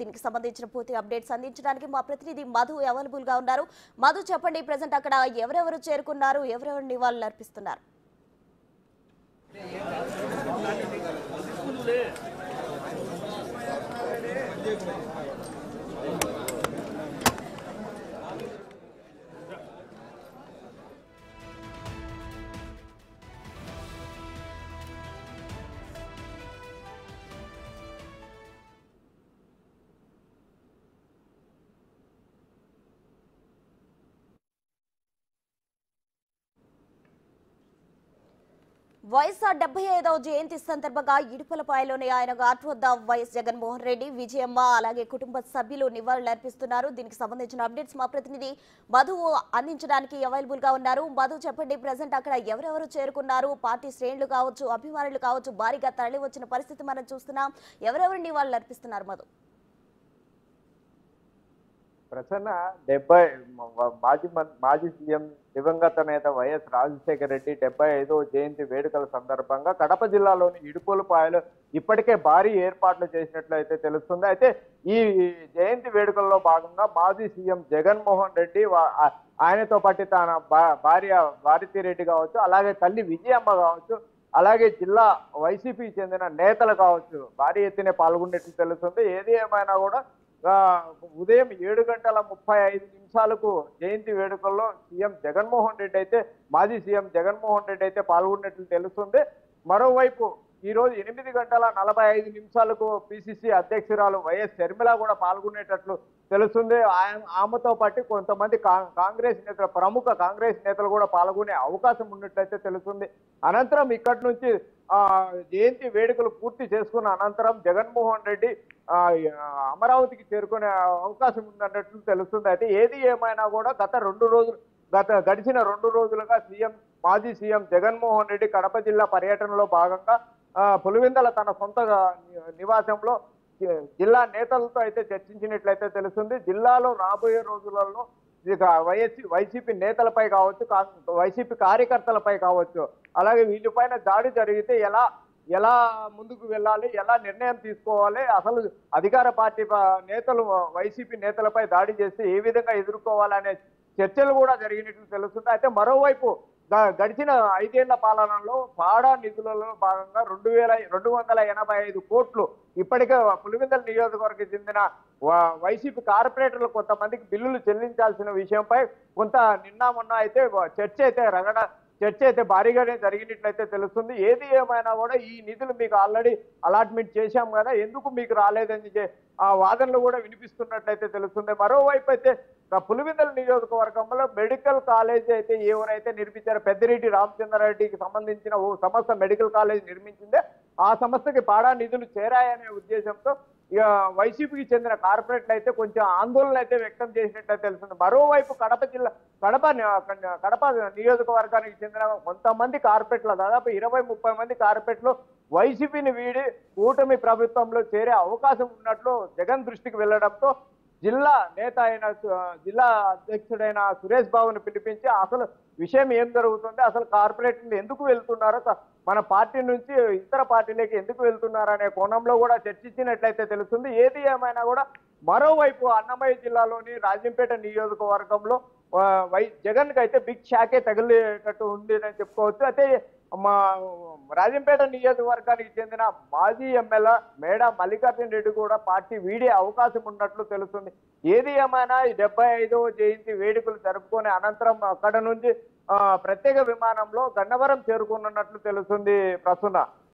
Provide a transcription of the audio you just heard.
దీనికి సంబంధించిన పూర్తి అప్డేట్స్ అందించడానికి మా ప్రతినిధి మధు అవైలబుల్ గా ఉన్నారు. మధు చెప్పండి, ప్రెసెంట్ అక్కడ ఎవరెవరు చేరుకున్నారు, ఎవరెవరు నివాళులు అర్పిస్తున్నారు? వైఎస్ఆర్ 75వ జయంతి సందర్భంగా ఇడుపులపాయలోని ఆయన ఘాట్ వద్ద వైఎస్ జగన్మోహన్ రెడ్డి, విజయమ్మ అలాగే కుటుంబ సభ్యులు నివాళులు అర్పిస్తున్నారు. దీనికి సంబంధించిన అప్డేట్స్ మా ప్రతినిధి మధు అందించడానికి అవైలబుల్ గా ఉన్నారు. మధు చెప్పండి, ప్రెసెంట్ అక్కడ ఎవరెవరు చేరుకున్నారు? పార్టీ శ్రేణులు కావచ్చు, అభిమానులు కావచ్చు, భారీగా తరలి వచ్చిన పరిస్థితి మనం చూస్తున్నాం. ఎవరెవరు నివాళులు అర్పిస్తున్నారు మధు? ప్రసన్న మాజీ సీఎం దివంగత నేత వైఎస్ రాజశేఖర రెడ్డి 75వ జయంతి వేడుకల సందర్భంగా కడప జిల్లాలోని ఇడుపులపాయలో ఇప్పటికే భారీ ఏర్పాట్లు చేసినట్లయితే తెలుస్తుంది. అయితే ఈ జయంతి వేడుకల్లో భాగంగా మాజీ సీఎం జగన్మోహన్ రెడ్డి ఆయనతో పాటు తన భార్య భారతిరెడ్డి కావచ్చు, అలాగే తల్లి విజయమ్మ కావచ్చు, అలాగే జిల్లా వైసీపీకి చెందిన నేతలు కావచ్చు భారీ ఎత్తున పాల్గొన్నట్లు తెలుస్తుంది. ఏది ఏమైనా కూడా ఉదయం 7:35 జయంతి వేడుకల్లో సీఎం జగన్మోహన్ రెడ్డి అయితే మాజీ సీఎం జగన్మోహన్ రెడ్డి అయితే పాల్గొన్నట్లు తెలుస్తుంది. మరోవైపు ఈరోజు 8:45 పిసిసి అధ్యక్షురాలు వైఎస్ షర్మిల కూడా పాల్గొనేటట్లు తెలుస్తుంది. ఆమెతో పాటు కొంతమంది కాంగ్రెస్ నేతలు, ప్రముఖ కాంగ్రెస్ నేతలు కూడా పాల్గొనే అవకాశం ఉన్నట్లయితే తెలుస్తుంది. అనంతరం ఇక్కడి నుంచి జయంతి వేడుకలు పూర్తి చేసుకున్న అనంతరం జగన్మోహన్ రెడ్డి అమరావతికి చేరుకునే అవకాశం ఉందన్నట్లు తెలుస్తుంది. అయితే ఏది ఏమైనా కూడా గడిచిన 2 రోజులుగా మాజీ సీఎం జగన్మోహన్ రెడ్డి కడప జిల్లా పర్యటనలో భాగంగా పులివెందుల తన సొంత నివాసంలో జిల్లా నేతలతో అయితే చర్చించినట్లయితే తెలుస్తుంది. జిల్లాలో రాబోయే రోజులలో వైసీపీ నేతలపై కావచ్చు, వైసీపీ కార్యకర్తలపై కావచ్చు, అలాగే వీటిపైన దాడి జరిగితే ఎలా ముందుకు వెళ్ళాలి, ఎలా నిర్ణయం తీసుకోవాలి, అసలు అధికార పార్టీ నేతలు వైసీపీ నేతలపై దాడి చేస్తే ఏ విధంగా ఎదుర్కోవాలనే చర్చలు కూడా జరిగినట్లు తెలుస్తుంది. అయితే మరోవైపు గడిచిన 5 ఏళ్ల పాలనలో పాడా నిధులలో భాగంగా 2,285 కోట్లు ఇప్పటికే పులివెందుల నియోజకవర్గం చెందిన వైసీపీ కార్పొరేటర్లు కొంతమందికి బిల్లులు చెల్లించాల్సిన విషయంపై కొంత మొన్న అయితే చర్చ అయితే భారీగానే జరిగినట్లయితే తెలుస్తుంది. ఏది ఏమైనా కూడా ఈ నిధులు మీకు ఆల్రెడీ అలాట్మెంట్ చేశాం కదా, ఎందుకు మీకు రాలేదని ఆ వాదనలు కూడా వినిపిస్తున్నట్లయితే తెలుస్తుంది. మరోవైపు అయితే పులివెందుల నియోజకవర్గంలో మెడికల్ కాలేజ్ అయితే ఎవరైతే నిర్మించారో పెద్దిరెడ్డి రామచంద్రారెడ్డికి సంబంధించిన ఓ సంస్థ మెడికల్ కాలేజ్ నిర్మించిందే, ఆ సంస్థకి పాడా నిధులు చేరాయనే ఉద్దేశంతో వైసీపీకి చెందిన కార్పొరేట్లు అయితే కొంచెం ఆందోళన అయితే వ్యక్తం చేసినట్లయితే తెలుస్తుంది. మరోవైపు కడప నియోజకవర్గానికి చెందిన కొంతమంది కార్పొరేట్ల దాదాపు 20-30 మంది కార్పొరేట్లు వైసీపీని వీడి కూటమి ప్రభుత్వంలో చేరే అవకాశం ఉన్నట్లు జగన్ దృష్టికి వెళ్లడంతో జిల్లా అధ్యక్షుడైన సురేష్ బాబును పిలిపించి అసలు విషయం ఏం జరుగుతుంది, అసలు కార్పొరేట్లు ఎందుకు వెళ్తున్నారో, మన పార్టీ నుంచి ఇతర పార్టీలకి ఎందుకు వెళ్తున్నారు అనే కోణంలో కూడా చర్చించినట్లయితే తెలుస్తుంది. ఏది ఏమైనా కూడా మరోవైపు అన్నమయ్య జిల్లాలోని రాజంపేట నియోజకవర్గంలో జగన్ కి అయితే బిగ్ షాకే తగిలేటట్టు ఉంది అని చెప్పుకోవచ్చు. అయితే మా రాజంపేట నియోజకవర్గానికి చెందిన మాజీ ఎమ్మెల్యే మేడా మల్లికార్జున రెడ్డి కూడా పార్టీ వీడే అవకాశం ఉన్నట్లు తెలుస్తుంది. ఏది ఏమైనా ఈ 75వ జయంతి వేడుకలు జరుపుకునే అనంతరం అక్కడ నుంచి ప్రత్యేక విమానంలో గన్నవరం చేరుకున్నట్లు తెలుస్తుంది. ప్రస్తుతం